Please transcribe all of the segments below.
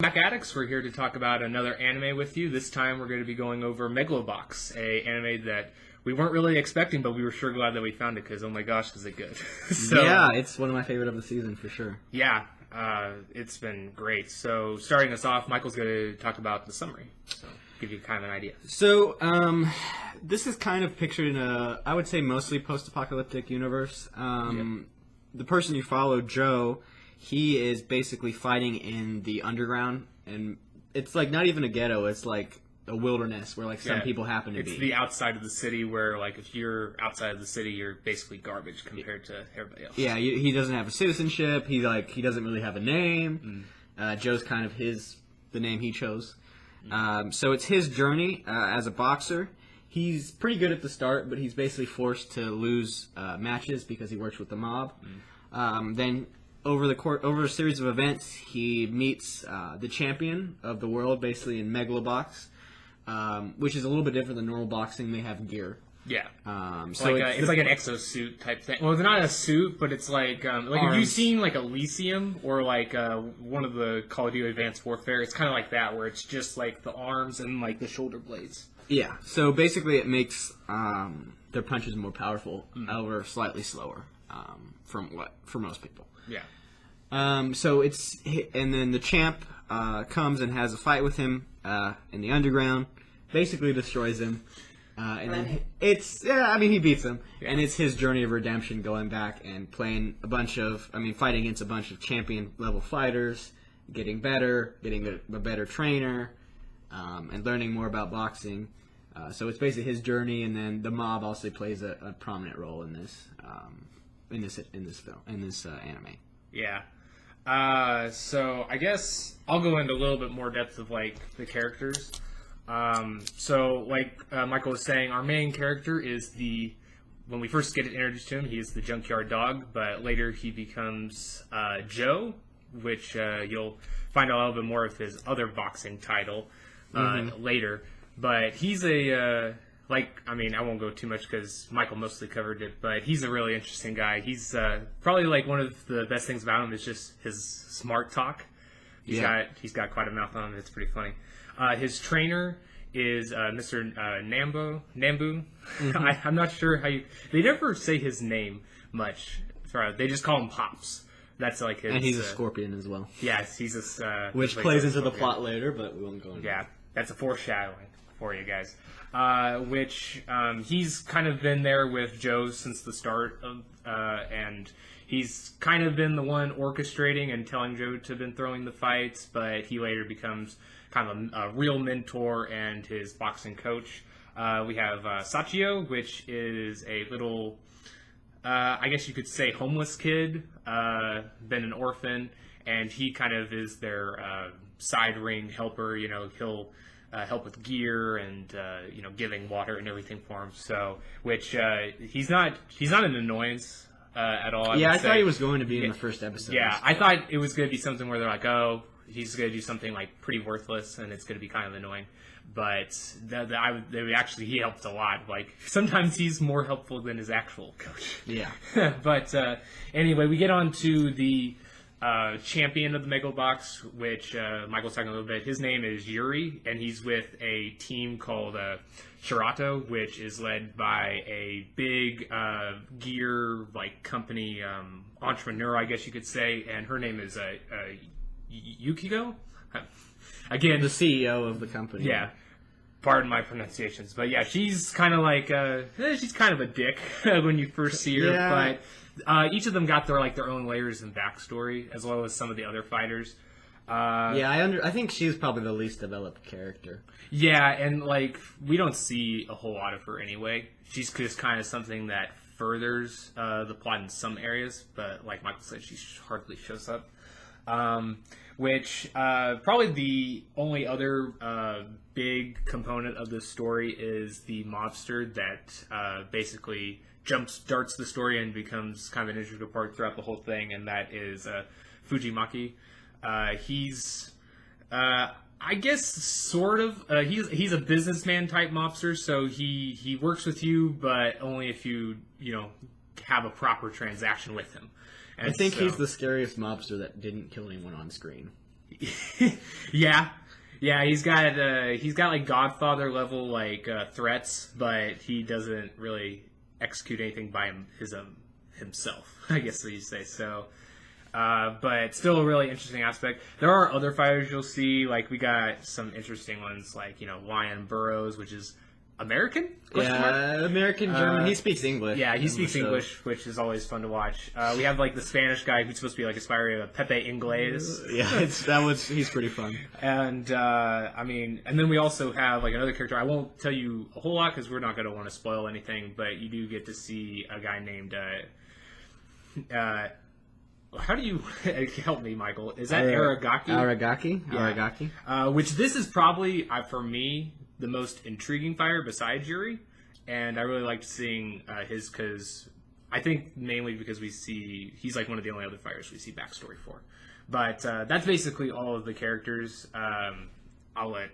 Back Addicts, we're here to talk about another anime with you. This time we're going to be going over Megalobox, a anime that we weren't really expecting, but we were sure glad that we found it because, oh my gosh, is it good. Yeah, it's one of my favorite of the season for sure. Yeah, it's been great. So starting us off, Michael's going to talk about the summary, so give you kind of an idea. So, this is kind of pictured in a, I would say, mostly post-apocalyptic universe. The person you follow, Joe, he is basically fighting in the underground, and it's like not even a ghetto, it's like a wilderness where like some people happen to be. It's the outside of the city where like if you're outside of the city, you're basically garbage compared to everybody else. Yeah, he doesn't have a citizenship, he doesn't really have a name. Joe's kind of the name he chose. So it's his journey as a boxer. He's pretty good at the start, but he's basically forced to lose matches because he works with the mob. Then over a series of events, he meets the champion of the world, basically in Megalobox, which is a little bit different than normal boxing. They have gear. Yeah. So it's like an exosuit type thing. Well, it's not a suit, but it's like have you seen like Elysium or like one of the Call of Duty Advanced Warfare? It's kind of like that, where it's just like the arms and like the shoulder blades. Yeah. So basically, it makes their punches more powerful, however slightly slower for most people. Yeah. So and then the champ comes and has a fight with him in the underground, basically destroys him, and then he beats him, and it's his journey of redemption, going back and fighting against a bunch of champion level fighters, getting better, getting a better trainer, and learning more about boxing. So it's basically his journey, and then the mob also plays a prominent role in this anime. Yeah. So I guess I'll go into a little bit more depth of like the characters. So like Michael was saying, our main character is when we first get introduced to him, he is the junkyard dog, but later he becomes Joe, which you'll find out a little bit more of his other boxing title later. But he's I won't go too much because Michael mostly covered it, but he's a really interesting guy. He's probably like one of the best things about him is just his smart talk. He's got quite a mouth on him. It's pretty funny. His trainer is Mr. Nambu. I'm not sure how they never say his name much. They just call him Pops. That's like his. And he's a scorpion as well. Yes, he's a. Which plays into the plot later, but we won't go into. Yeah, that's a foreshadowing for you guys. He's kind of been there with Joe since the start of, and he's kind of been the one orchestrating and telling Joe to been throwing the fights, but he later becomes kind of a real mentor and his boxing coach. We have Sachio, which is a little, I guess you could say, homeless kid, been an orphan, and he kind of is their side ring helper. You know, he'll help with gear and giving water and everything for him. So, which he's not an annoyance at all. I thought he was going to be in the first episode. Yeah, I thought it was going to be something where they're like, oh, he's going to do something like pretty worthless and it's going to be kind of annoying. But he helped a lot. Like sometimes he's more helpful than his actual coach. Yeah. But anyway, we get on to the champion of the Megalobox, which Michael's talking a little bit. His name is Yuri, and he's with a team called Shirato, which is led by a big gear company entrepreneur, I guess you could say, and her name is Yukiko. Again, the CEO of the company. Yeah. Pardon my pronunciations, but yeah, she's kind of like she's kind of a dick when you first see her, but each of them got their own layers and backstory, as well as some of the other fighters. I think she's probably the least developed character. Yeah, and we don't see a whole lot of her anyway. She's just kind of something that furthers the plot in some areas, but like Michael said, she hardly shows up. Which probably the only other big component of this story is the mobster that basically starts the story and becomes kind of an integral part throughout the whole thing, and that is Fujimaki. He's I guess sort of he's a businessman type mobster, so he works with you, but only if you have a proper transaction with him. And I think he's the scariest mobster that didn't kill anyone on screen. Yeah. Yeah, he's got like Godfather level like threats, but he doesn't really execute anything by himself, I guess what you say. So, but still a really interesting aspect. There are other fighters you'll see, like we got some interesting ones, like Lion Burrows, which is American? American German. He speaks English. Yeah, he speaks English, which is always fun to watch. We have like the Spanish guy who's supposed to be like aspiring Pepe Inglés. Yeah, he's pretty fun. And and then we also have like another character. I won't tell you a whole lot because we're not going to want to spoil anything, but you do get to see a guy named. How do you help me, Michael? Is that Aragaki? Aragaki. Yeah. Aragaki. Which this is probably for me the most intriguing fighter besides Yuri, and I really liked seeing his because I think mainly because he's like one of the only other fighters we see backstory for. But that's basically all of the characters. I'll let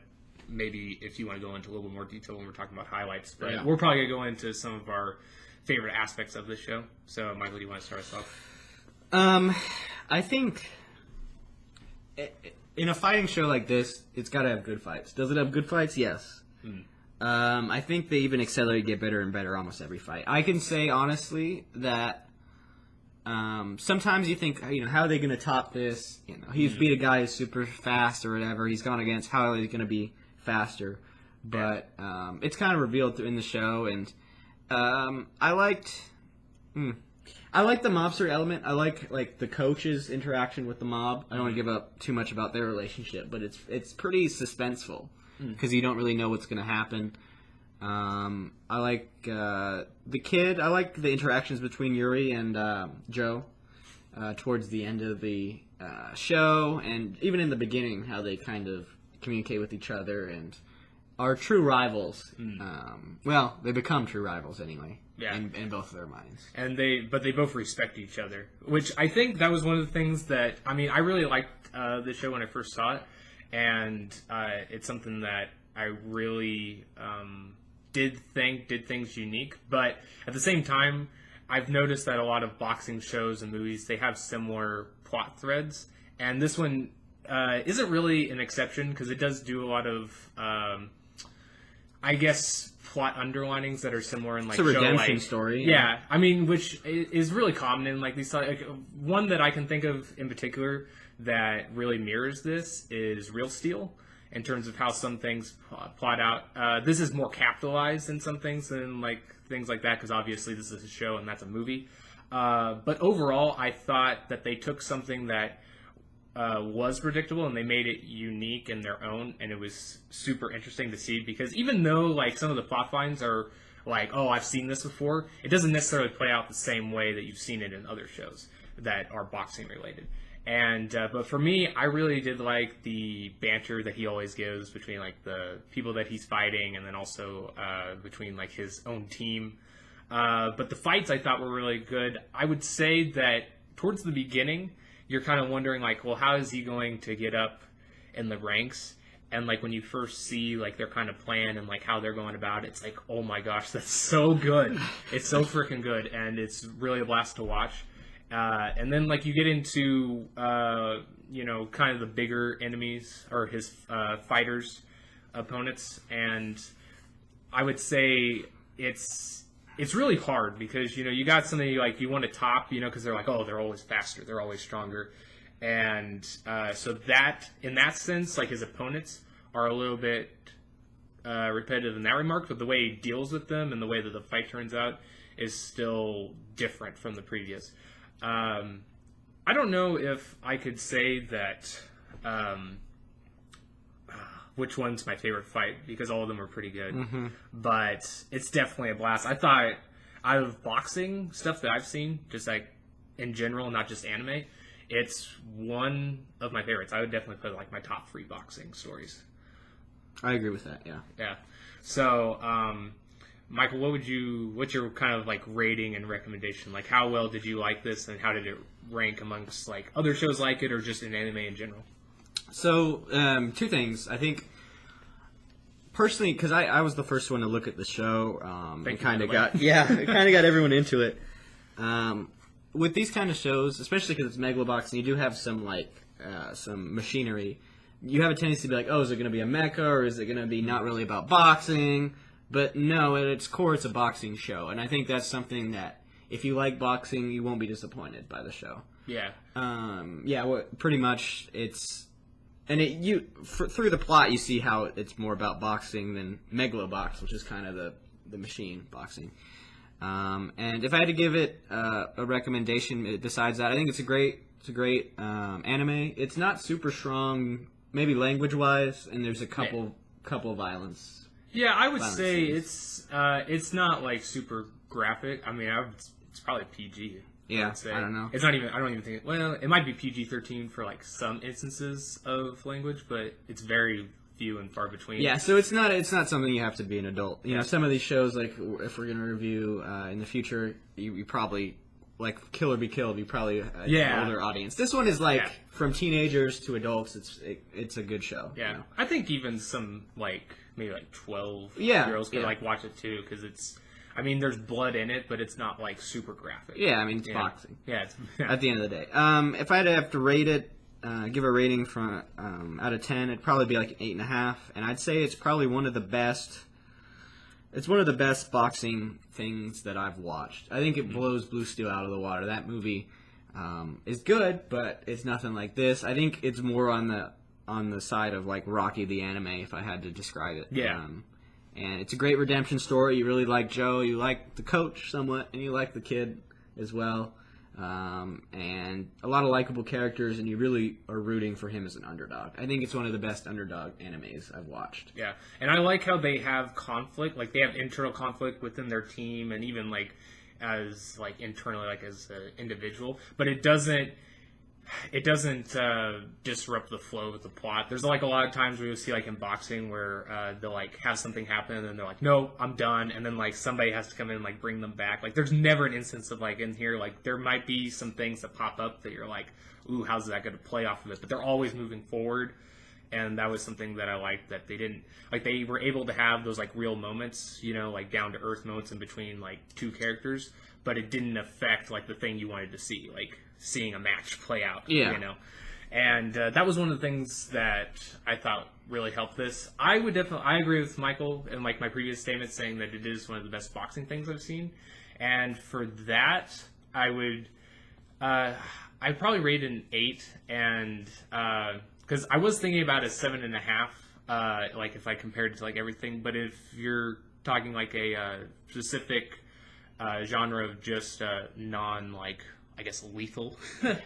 maybe if you want to go into a little bit more detail when we're talking about highlights, but we're probably gonna go into some of our favorite aspects of this show. So, Michael, do you want to start us off? I think in a fighting show like this, it's got to have good fights. Does it have good fights? Yes. I think they even accelerate, get better and better almost every fight. I can say honestly that sometimes you think, how are they going to top this? He's beat a guy who's super fast or whatever. He's gone against, how are they going to be faster? But it's kind of revealed in the show, and I liked the mobster element. I like the coach's interaction with the mob. I don't want to give up too much about their relationship, but it's pretty suspenseful because you don't really know what's going to happen. I like the kid. I like the interactions between Yuri and Joe towards the end of the show, and even in the beginning, how they kind of communicate with each other and are true rivals. Well, they become true rivals anyway. Yeah. In both of their minds. And they both respect each other, which I think that was one of the things that, I really liked the show when I first saw it, and it's something that I really did things unique, but at the same time, I've noticed that a lot of boxing shows and movies, they have similar plot threads, and this one isn't really an exception, because it does do a lot of, I guess, plot underlinings that are similar in like it's a redemption show, like, story. Yeah, which is really common in like these. Like, one that I can think of in particular that really mirrors this is Real Steel, in terms of how some things plot out. This is more capitalized in some things than like things like that, because obviously this is a show and that's a movie. But overall, I thought that they took something that was predictable and they made it unique in their own, and it was super interesting to see, because even though like some of the plot lines are like, oh, I've seen this before, it doesn't necessarily play out the same way that you've seen it in other shows that are boxing related. And but for me, I really did like the banter that he always gives between like the people that he's fighting, and then also between like his own team. But the fights I thought were really good. I would say that towards the beginning, you're kind of wondering, like, well, how is he going to get up in the ranks? And, like, when you first see, like, their kind of plan and, like, how they're going about it, it's like, oh, my gosh, that's so good. It's so freaking good, and it's really a blast to watch. And then, like, you get into, kind of the bigger enemies, or his fighters, opponents, and I would say it's really hard, because, you got something like you want to top, because they're like, oh, they're always faster, they're always stronger. And so that, in that sense, like his opponents are a little bit repetitive in that remark, but the way he deals with them and the way that the fight turns out is still different from the previous. I don't know if I could say that which one's my favorite fight, because all of them are pretty good. Mm-hmm. But it's definitely a blast. I thought, out of boxing stuff that I've seen, just like in general, not just anime, it's one of my favorites. I would definitely put like my top 3 boxing stories. I agree with that, yeah. Yeah. So, Michael, what's your kind of like rating and recommendation? Like, how well did you like this, and how did it rank amongst like other shows like it, or just in anime in general? So, 2 things. I think, personally, because I was the first one to look at the show, it kind of got everyone into it. With these kind of shows, especially because it's Megalobox, and you do have some, like, some machinery, you have a tendency to be like, oh, is it going to be a mecha, or is it going to be not really about boxing? But no, at its core, it's a boxing show, and I think that's something that if you like boxing, you won't be disappointed by the show. Yeah. Pretty much it's, and through the plot, you see how it's more about boxing than Megalobox, which is kind of the machine boxing. And if I had to give it a recommendation besides that, I think it's a great anime. It's not super strong, maybe language-wise, and there's a couple violence. Yeah, I would say scenes. it's not like super graphic. I mean, it's probably PG. Yeah, I don't know. It's not even. I don't even think. Well, it might be PG-13 for like some instances of language, but it's very few and far between. Yeah, so it's not something you have to be an adult. You know, some of these shows, like if we're gonna review in the future, you probably like Kill or Be Killed. You probably an older audience. This one is like from teenagers to adults. It's a good show. Yeah, you know? I think even some like maybe like 12-year-olds could like watch it too, because it's. I mean, there's blood in it, but it's not like super graphic. Yeah, I mean it's boxing. Yeah, at the end of the day. If I had to have to rate it. Give a rating from out of 10, it'd probably be like 8.5, and I'd say it's probably one of the best. It's one of the best boxing things that I've watched. I think it blows Blue Steel out of the water. That movie is good, but it's nothing like this. I think it's more on the side of like Rocky the anime, if I had to describe it. Yeah. And it's a great redemption story. You really like Joe, you like the coach somewhat, and you like the kid as well. And a lot of likable characters, and you really are rooting for him as an underdog. I think it's one of the best underdog animes I've watched. Yeah, and I like how they have conflict, like they have internal conflict within their team, and even like as like internally, like as an individual. But it doesn't disrupt the flow of the plot. There's like a lot of times where you'll see like in boxing where they'll like have something happen and then they're like, no, I'm done, and then like somebody has to come in and like bring them back. Like there's never an instance of like in here like there might be some things that pop up that you're like, ooh, how's that going to play off of it? But they're always moving forward, and that was something that I liked, that they didn't like they were able to have those like real moments, you know, like down to earth moments in between like two characters, but it didn't affect like the thing you wanted to see, like seeing a match play out. Yeah. You know, and that was one of the things that I thought really helped this. I agree with Michael and like my previous statement saying that it is one of the best boxing things I've seen, and for that I would I'd probably rate it an 8, and because I was thinking about a 7.5, like if I compared it to like everything, but if you're talking like a specific genre of just non like I guess lethal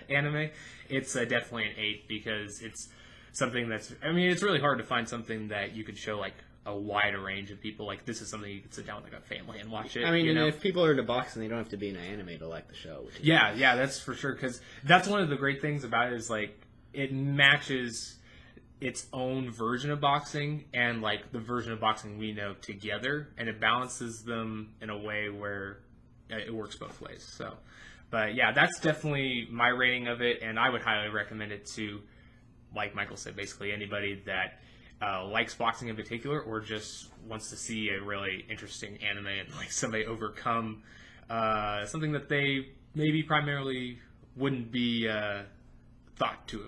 anime, it's definitely an 8, because it's something that's, I mean, it's really hard to find something that you could show like a wider range of people. Like this is something you could sit down with like a family and watch it. I mean, you know? if people are into boxing, they don't have to be in an anime to like the show. Yeah, that's for sure, because that's one of the great things about it is like it matches its own version of boxing and like the version of boxing we know together, and it balances them in a way where it works both ways. So. But yeah, that's definitely my rating of it, and I would highly recommend it to, like Michael said, basically anybody that likes boxing in particular, or just wants to see a really interesting anime and like somebody overcome something that they maybe primarily wouldn't be thought to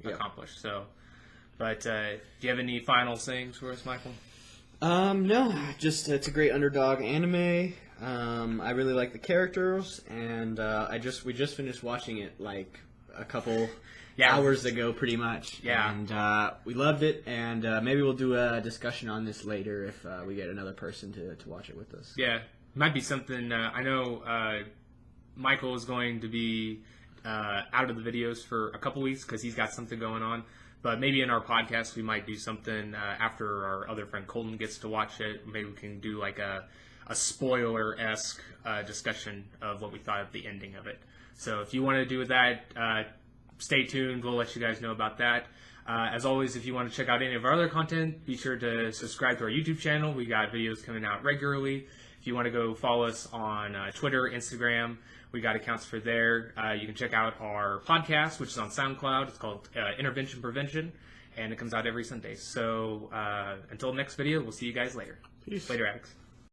have accomplished. So, but do you have any final sayings for us, Michael? No, just it's a great underdog anime. I really like the characters, and we just finished watching it like a couple hours ago, pretty much. Yeah, and we loved it, and maybe we'll do a discussion on this later if we get another person to watch it with us. Yeah, might be something. I know Michael is going to be out of the videos for a couple weeks because he's got something going on. But maybe in our podcast we might do something after our other friend Colton gets to watch it. Maybe we can do like a spoiler-esque discussion of what we thought of the ending of it. So if you want to do that, stay tuned. We'll let you guys know about that. As always, if you want to check out any of our other content, be sure to subscribe to our YouTube channel. We got videos coming out regularly. If you want to go follow us on Twitter, Instagram, we got accounts for there. You can check out our podcast, which is on SoundCloud. It's called Intervention Prevention, and it comes out every Sunday. So until next video, we'll see you guys later. Peace. Later, Addicts.